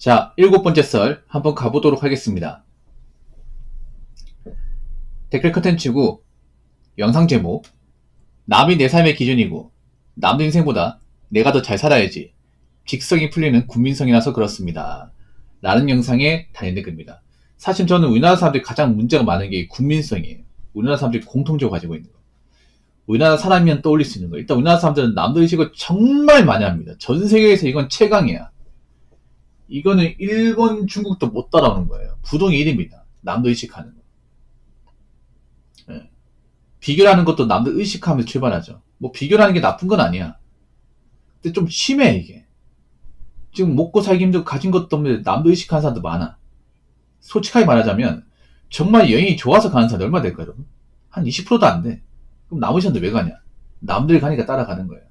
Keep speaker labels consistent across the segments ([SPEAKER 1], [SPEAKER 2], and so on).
[SPEAKER 1] 자, 7번째 썰 한번 가보도록 하겠습니다. 댓글 컨텐츠고 영상 제목 남이 내 삶의 기준이고 남들 인생보다 내가 더 잘 살아야지 직성이 풀리는 국민성이라서 그렇습니다. 라는 영상의 단연 댓글입니다. 사실 저는 우리나라 사람들이 가장 문제가 많은 게 국민성이에요. 우리나라 사람들이 공통적으로 가지고 있는 거. 우리나라 사람이면 떠올릴 수 있는 거. 일단 우리나라 사람들은 남들 의식을 정말 많이 합니다. 전 세계에서 이건 최강이야. 이거는 일본, 중국도 못 따라오는 거예요. 부동의 1위입니다. 남들 의식하는 거. 예. 비교하는 것도 남들 의식하면서 출발하죠. 뭐 비교하는 게 나쁜 건 아니야. 근데 좀 심해 이게. 지금 먹고 살기 힘들고 가진 것도 없는데 남들 의식하는 사람도 많아. 솔직하게 말하자면 정말 여행이 좋아서 가는 사람이 얼마 될까요, 여러분? 한 20%도 안 돼. 그럼 나머지 사람들 왜 가냐? 남들이 가니까 따라가는 거예요.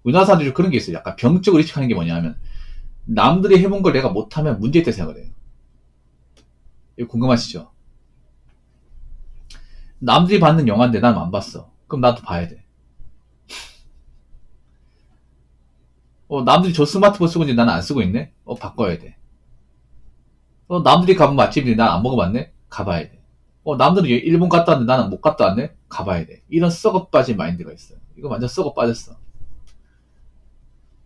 [SPEAKER 1] 우리나라 사람들이 그런 게 있어요. 약간 병적으로 의식하는 게 뭐냐면 남들이 해본 걸 내가 못하면 문제있다 생각을 해요. 이거 궁금하시죠? 남들이 봤는 영화인데 난 안 봤어. 그럼 나도 봐야 돼. 남들이 저 스마트폰 쓰고 있는데 나는 안 쓰고 있네? 바꿔야 돼. 남들이 가본 맛집인데 난 안 먹어봤네? 가봐야 돼. 남들은 일본 갔다 왔는데 나는 못 갔다 왔네? 가봐야 돼. 이런 썩어 빠진 마인드가 있어요. 이거 완전 썩어 빠졌어.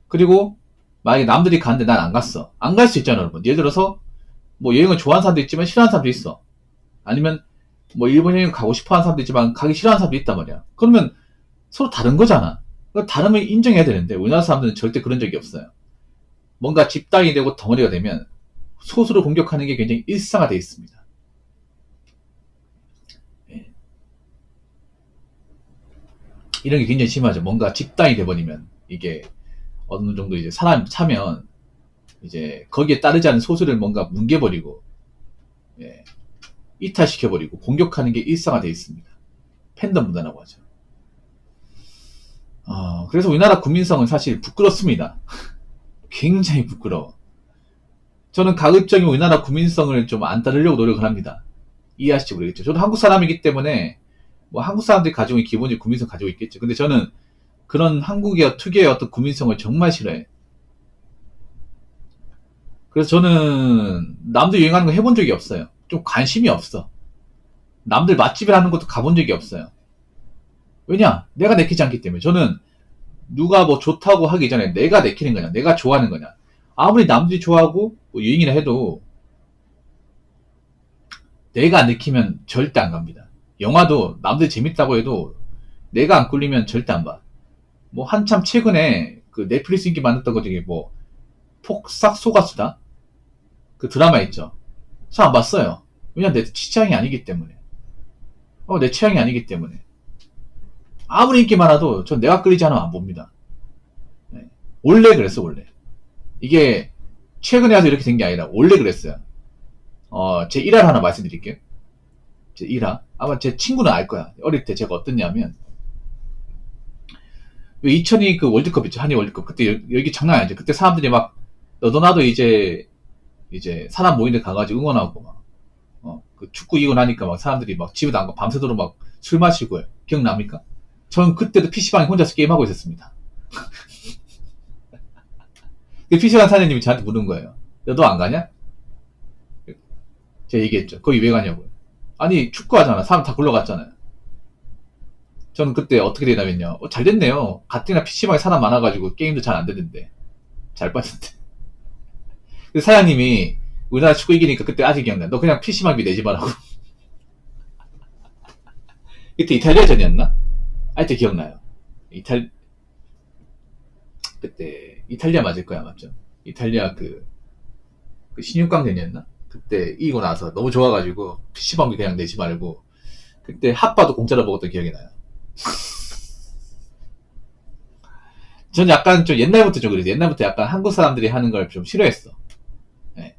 [SPEAKER 1] 그리고 만약에 남들이 갔는데 난 안 갔어. 안 갈 수 있잖아, 여러분. 예를 들어서 뭐 여행을 좋아하는 사람도 있지만 싫어하는 사람도 있어. 아니면 뭐 일본 여행 가고 싶어하는 사람도 있지만 가기 싫어하는 사람도 있단 말이야. 그러면 서로 다른 거잖아. 그러니까 다름을 인정해야 되는데 우리나라 사람들은 절대 그런 적이 없어요. 뭔가 집단이 되고 덩어리가 되면 소수를 공격하는 게 굉장히 일상화되어 있습니다. 예. 이런 게 굉장히 심하죠. 뭔가 집단이 돼버리면 이게 어느 정도 이제 사람 차면 이제 거기에 따르지 않은 소수를 뭔가 뭉개버리고 예, 이탈시켜버리고 공격하는 게 일상화되어 있습니다. 팬덤 문화라고 하죠. 그래서 우리나라 국민성은 사실 부끄럽습니다. 굉장히 부끄러워. 저는 가급적이면 우리나라 국민성을 좀 안 따르려고 노력을 합니다. 이해하실지 모르겠죠. 저도 한국 사람이기 때문에 뭐 한국 사람들이 가지고 있는 기본적인 국민성 가지고 있겠죠. 근데 저는 그런 한국의 특유의 어떤 국민성을 정말 싫어해. 그래서 저는 남들 여행하는 거 해본 적이 없어요. 좀 관심이 없어. 남들 맛집을 하는 것도 가본 적이 없어요. 왜냐? 내가 내키지 않기 때문에. 저는 누가 뭐 좋다고 하기 전에 내가 내키는 거냐, 내가 좋아하는 거냐. 아무리 남들이 좋아하고 뭐 여행이나 해도 내가 안 내키면 절대 안 갑니다. 영화도 남들이 재밌다고 해도 내가 안 꿀리면 절대 안 봐. 뭐 한참 최근에 그 넷플릭스 인기 많았던 것 중에 뭐 폭삭 속았수다 그 드라마 있죠. 저 안 봤어요. 왜냐 내 취향이 아니기 때문에. 내 취향이 아니기 때문에. 아무리 인기 많아도 전 내가 끌리지 않으면 안 봅니다. 네. 원래 그랬어 원래. 이게 최근에 와서 이렇게 된 게 아니라 원래 그랬어요. 제 일화를 하나 말씀드릴게요. 제 일화. 아마 제 친구는 알 거야. 어릴 때 제가 어떻냐면 2002 그 월드컵 있죠. 한일 월드컵. 그때 여기 장난 아니죠. 그때 사람들이 막 너도 나도 이제 사람 모이는 데 가가지고 응원하고 막 그 축구 이기고 나니까 막 사람들이 막 집에도 안 가고 밤새도록 막 술 마시고요. 기억납니까? 전 그때도 PC방에 혼자서 게임하고 있었습니다. PC방 사장님이 저한테 물은 거예요. 너도 안 가냐? 제가 얘기했죠. 거기 왜 가냐고요. 아니 축구하잖아. 사람 다 굴러갔잖아요. 저는 그때 어떻게 대답했냐. 잘 됐네요. 가뜩이나 PC방에 사람 많아가지고 게임도 잘 안 되는데. 잘 빠졌대. 사장님이 우리나라 축구 이기니까 그때 아직 기억나. 너 그냥 PC방비 내지 말라고. 그때 이탈리아전이었나? 하여튼 기억나요. 그때 이탈리아 맞을 거야 맞죠? 이탈리아 그 신육강전이었나? 그때 이기고 나서 너무 좋아가지고 PC방비 그냥 내지 말고 그때 핫바도 공짜로 먹었던 기억이 나요. 전 약간 좀 옛날부터 좀 그랬어요. 옛날부터 약간 한국 사람들이 하는 걸 좀 싫어했어. 네.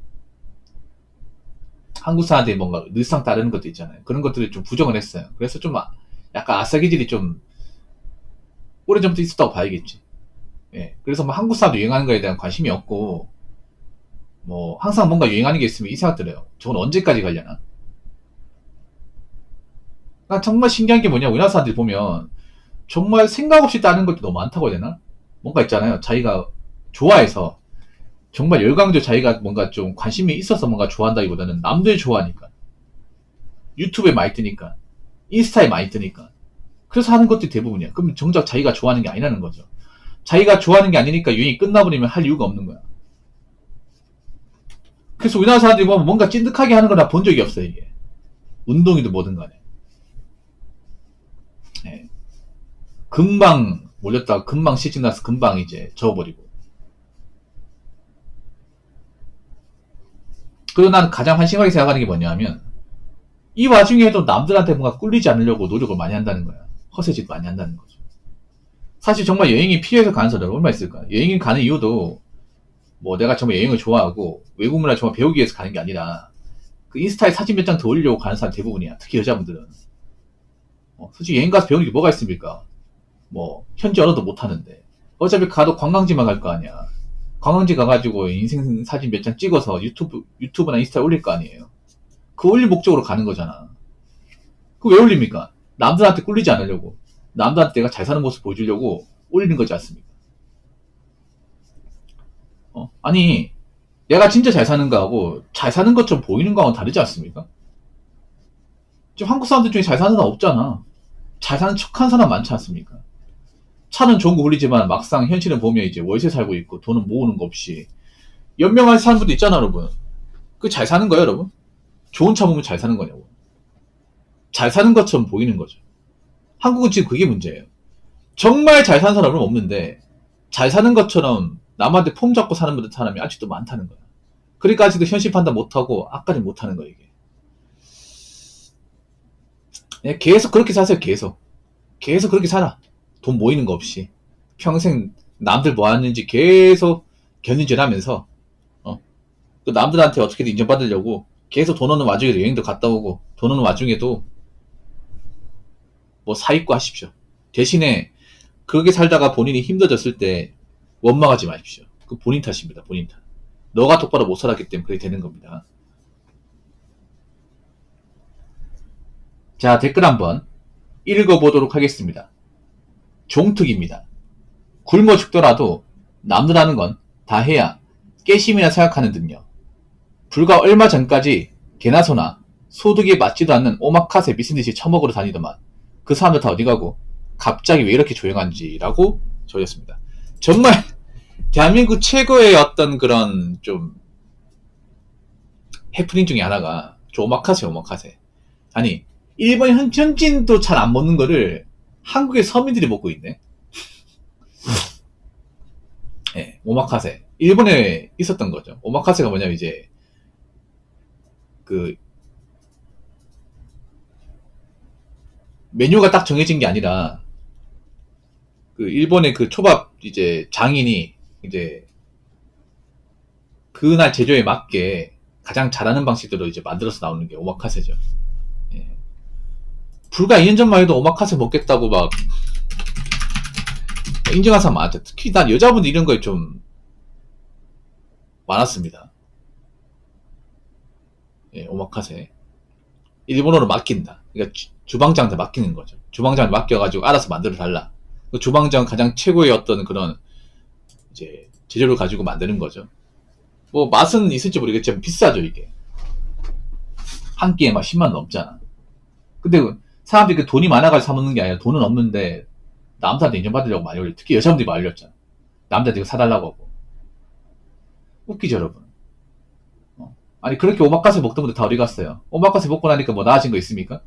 [SPEAKER 1] 한국 사람들이 뭔가 늘상 따르는 것도 있잖아요. 그런 것들을 좀 부정을 했어요. 그래서 좀 약간 아싸기질이 좀 오래전부터 있었다고 봐야겠지. 예. 그래서 뭐 한국 사람도 유행하는 거에 대한 관심이 없고 뭐 항상 뭔가 유행하는 게 있으면 이 생각 들어요. 저건 언제까지 가려나? 난 정말 신기한 게 뭐냐, 우리나라 사람들이 보면 정말 생각 없이 따르는 것도 너무 많다고 해야 되나? 뭔가 있잖아요. 자기가 좋아해서 정말 열광적 자기가 뭔가 좀 관심이 있어서 뭔가 좋아한다기보다는 남들이 좋아하니까. 유튜브에 많이 뜨니까. 인스타에 많이 뜨니까. 그래서 하는 것들이 대부분이야. 그럼 정작 자기가 좋아하는 게 아니라는 거죠. 자기가 좋아하는 게 아니니까 유행이 끝나버리면 할 이유가 없는 거야. 그래서 우리나라 사람들이 보면 뭔가 찐득하게 하는 거나 본 적이 없어요, 이게. 운동이든 뭐든 간에. 네. 금방 몰렸다가 금방 시즌 나서 금방 이제 져버리고. 그리고 난 가장 한심하게 생각하는 게 뭐냐면, 이 와중에도 남들한테 뭔가 꿀리지 않으려고 노력을 많이 한다는 거야. 허세짓 많이 한다는 거죠. 사실 정말 여행이 필요해서 가는 사람이 얼마나 있을까? 여행이 가는 이유도 뭐 내가 정말 여행을 좋아하고 외국 문화를 정말 배우기 위해서 가는 게 아니라 그 인스타에 사진 몇 장 더 올리려고 가는 사람 대부분이야. 특히 여자분들은. 솔직히 여행 가서 배우는 게 뭐가 있습니까? 뭐 현지 언어도 못하는데 어차피 가도 관광지만 갈 거 아니야. 관광지 가가지고 인생 사진 몇 장 찍어서 유튜브나 인스타에 올릴 거 아니에요. 그 올릴 목적으로 가는 거잖아. 그거 왜 올립니까? 남들한테 꿀리지 않으려고. 남들한테 내가 잘 사는 모습 보여주려고 올리는 거지 않습니까? 아니, 내가 진짜 잘 사는 거하고 잘 사는 것처럼 보이는 거하고는 다르지 않습니까? 지금 한국 사람들 중에 잘 사는 사람 없잖아. 잘 사는 척한 사람 많지 않습니까? 차는 좋은 거 굴리지만 막상 현실은 보면 이제 월세 살고 있고 돈은 모으는 거 없이 연명한 사는 분도 있잖아, 여러분. 그 잘 사는 거예요, 여러분? 좋은 차 보면 잘 사는 거냐고. 잘 사는 것처럼 보이는 거죠. 한국은 지금 그게 문제예요. 정말 잘 사는 사람은 없는데 잘 사는 것처럼 남한테 폼 잡고 사는 분들 사람이 아직도 많다는 거야. 그러니까 아직도 현실 판단 못하고 앞까지 못하는 거야, 이게. 계속 그렇게 사세요, 계속. 계속 그렇게 살아. 돈 모이는 거 없이. 평생 남들 뭐 하는지 계속 견인질하면서 그 남들한테 어떻게든 인정받으려고 계속 돈 오는 와중에도 여행도 갔다 오고 돈 오는 와중에도 뭐 사입고 하십시오. 대신에 그렇게 살다가 본인이 힘들어졌을 때 원망하지 마십시오. 그 본인 탓입니다. 본인 탓. 너가 똑바로 못 살았기 때문에 그렇게 되는 겁니다. 자, 댓글 한번 읽어보도록 하겠습니다. 종특입니다. 굶어 죽더라도 남들 하는 건 다 해야 깨심이나 생각하는 듯요. 불과 얼마 전까지 개나 소나 소득이 맞지도 않는 오마카세 미친듯이 처먹으러 다니더만 그 사람들 다 어디 가고 갑자기 왜 이렇게 조용한지라고 적었습니다. 정말 대한민국 최고의 어떤 그런 좀 해프닝 중에 하나가 오마카세. 아니 일본 현지인도 잘 안 먹는 거를 한국의 서민들이 먹고 있네. 네, 오마카세. 일본에 있었던 거죠. 오마카세가 뭐냐면 이제 그 메뉴가 딱 정해진 게 아니라 그 일본의 그 초밥 이제 장인이 이제 그날 제조에 맞게 가장 잘하는 방식대로 이제 만들어서 나오는 게 오마카세죠. 예. 불과 2년 전만 해도 오마카세 먹겠다고 막 인정한 사람 많았죠. 특히 난 여자분들 이런 거에 좀 많았습니다. 예, 오마카세. 일본어로 맡긴다. 그러니까 주방장한테 맡기는 거죠. 주방장한테 맡겨가지고 알아서 만들어 달라. 그 주방장 가장 최고의 어떤 그런 이제 재료를 가지고 만드는 거죠. 뭐 맛은 있을지 모르겠지만 비싸죠, 이게. 한 끼에 막 10만 원 넘잖아. 근데 사람들이 그 돈이 많아가지고 사먹는 게 아니라 돈은 없는데 남자한테 인정받으려고 많이 올려. 특히 여자분들이 많이 올렸잖아. 남자한테 이거 사달라고 하고. 웃기죠, 여러분. 아니 그렇게 오마카세 먹던 분들 다 어디 갔어요? 오마카세 먹고 나니까 뭐 나아진 거 있습니까?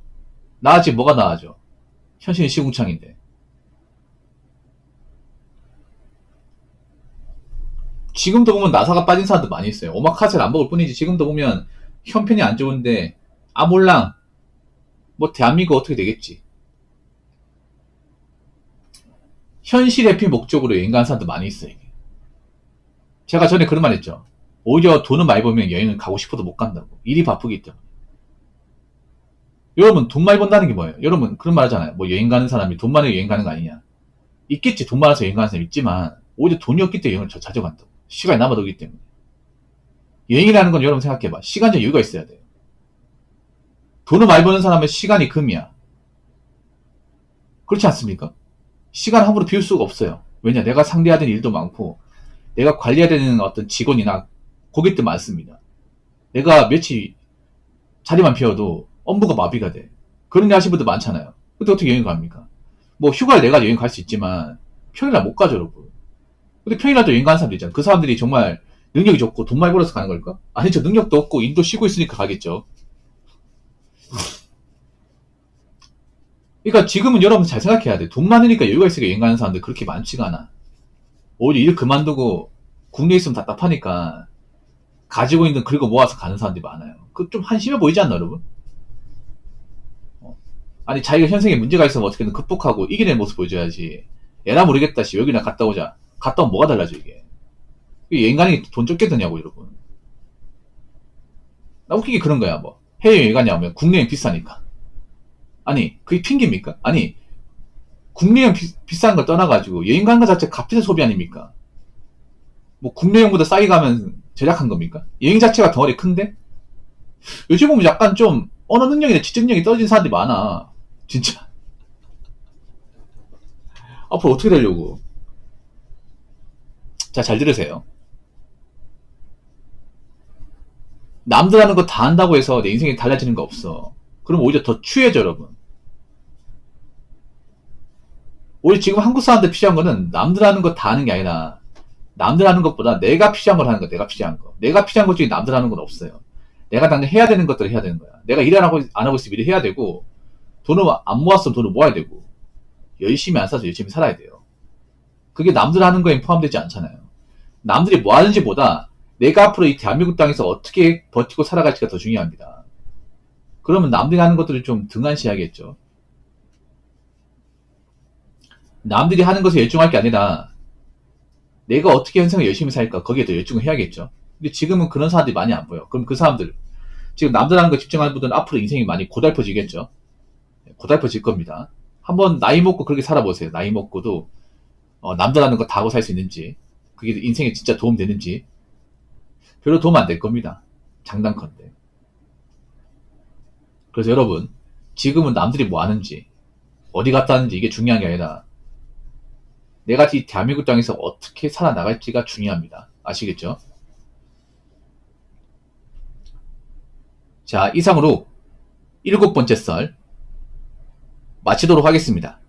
[SPEAKER 1] 나아지 뭐가 나아져? 현실은 시궁창인데. 지금도 보면 나사가 빠진 사람도 많이 있어요. 오마카세를 안 먹을 뿐이지 지금도 보면 형편이 안 좋은데 아 몰라 뭐 대한민국 어떻게 되겠지. 현실 회피 목적으로 여행 가는 사람도 많이 있어요. 이게. 제가 전에 그런 말 했죠. 오히려 돈을 많이 벌면 여행을 가고 싶어도 못 간다고. 일이 바쁘기 때문에. 여러분 돈 많이 번다는 게 뭐예요? 여러분 그런 말 하잖아요. 뭐 여행 가는 사람이 돈 많아서 여행 가는 거 아니냐. 있겠지. 돈 많아서 여행 가는 사람 있지만 오히려 돈이 없기 때문에 여행을 자주 간다고. 시간이 남아도기 때문에. 여행이라는 건 여러분 생각해봐. 시간적 여유가 있어야 돼요. 돈을 많이 버는 사람은 시간이 금이야. 그렇지 않습니까? 시간 함부로 비울 수가 없어요. 왜냐? 내가 상대해야 되는 일도 많고 내가 관리해야 되는 어떤 직원이나 고객들 많습니다. 내가 며칠 자리만 비워도 업무가 마비가 돼. 그런 일 하시는 분들 많잖아요. 근데 어떻게 여행 갑니까? 뭐 휴가를 내가 여행 갈 수 있지만 평일날 못 가죠, 여러분. 근데 평일날도 여행 가는 사람들 있잖아. 그 사람들이 정말 능력이 좋고 돈 많이 벌어서 가는 걸까? 아니죠. 능력도 없고 인도 쉬고 있으니까 가겠죠. 그러니까 지금은 여러분 잘 생각해야 돼. 돈 많으니까 여유가 있으니까 여행 가는 사람들 그렇게 많지가 않아. 오히려 일 그만두고 국내에 있으면 답답하니까 가지고 있는 긁어 모아서 가는 사람들이 많아요. 그 좀 한심해 보이지 않나, 여러분? 아니, 자기가 현생에 문제가 있으면 어떻게든 극복하고 이겨낸 모습 보여줘야지. 에라 모르겠다, 씨. 여기나 갔다 오자. 갔다 오면 뭐가 달라져, 이게. 여행 가는 게 돈 적게 드냐고, 여러분. 나 웃기게 그런 거야, 뭐. 해외여행 가냐면 국내여행 비싸니까. 아니, 그게 핑계입니까? 아니, 국내여행 비싼 걸 떠나가지고 여행 가는 것 자체 값비싼 소비 아닙니까? 뭐 국내여행보다 싸게 가면 절약한 겁니까? 여행 자체가 덩어리 큰데? 요즘 보면 약간 좀 언어 능력이나 지적 능력이 떨어진 사람들이 많아. 진짜. 앞으로 어떻게 되려고. 자, 잘 들으세요. 남들 하는 거 다 한다고 해서 내 인생이 달라지는 거 없어. 그럼 오히려 더 추해져, 여러분. 오히려 지금 한국 사람들 필요한 거는 남들 하는 거 다 하는 게 아니라 남들 하는 것보다 내가 필요한 걸 하는 거, 내가 필요한 거. 내가 필요한 것 중에 남들 하는 건 없어요. 내가 당장 해야 되는 것들을 해야 되는 거야. 내가 일 안 하고 있으면 일을 해야 되고, 돈을 안 모았으면 돈을 모아야 되고, 열심히 안 사서 열심히 살아야 돼요. 그게 남들 하는 거에 포함되지 않잖아요. 남들이 뭐 하는지보다 내가 앞으로 이 대한민국 땅에서 어떻게 버티고 살아갈지가 더 중요합니다. 그러면 남들이 하는 것들을 좀 등한시해야겠죠. 남들이 하는 것에 열중할 게 아니라 내가 어떻게 현생을 열심히 살까 거기에 더 열중을 해야겠죠. 근데 지금은 그런 사람들이 많이 안 보여. 그럼 그 사람들 지금 남들 하는 거 집중하는 분들은 앞으로 인생이 많이 고달퍼지겠죠. 고달퍼질 겁니다. 한번 나이 먹고 그렇게 살아보세요. 나이 먹고도 남들 하는 거 다 하고 살 수 있는지, 그게 인생에 진짜 도움 되는지. 별로 도움 안 될 겁니다. 장단컨대. 그래서 여러분, 지금은 남들이 뭐 하는지, 어디 갔다 왔는지 이게 중요한 게 아니라 내가 이 대한민국 땅에서 어떻게 살아나갈지가 중요합니다. 아시겠죠? 자, 이상으로 7번째 썰 마치도록 하겠습니다.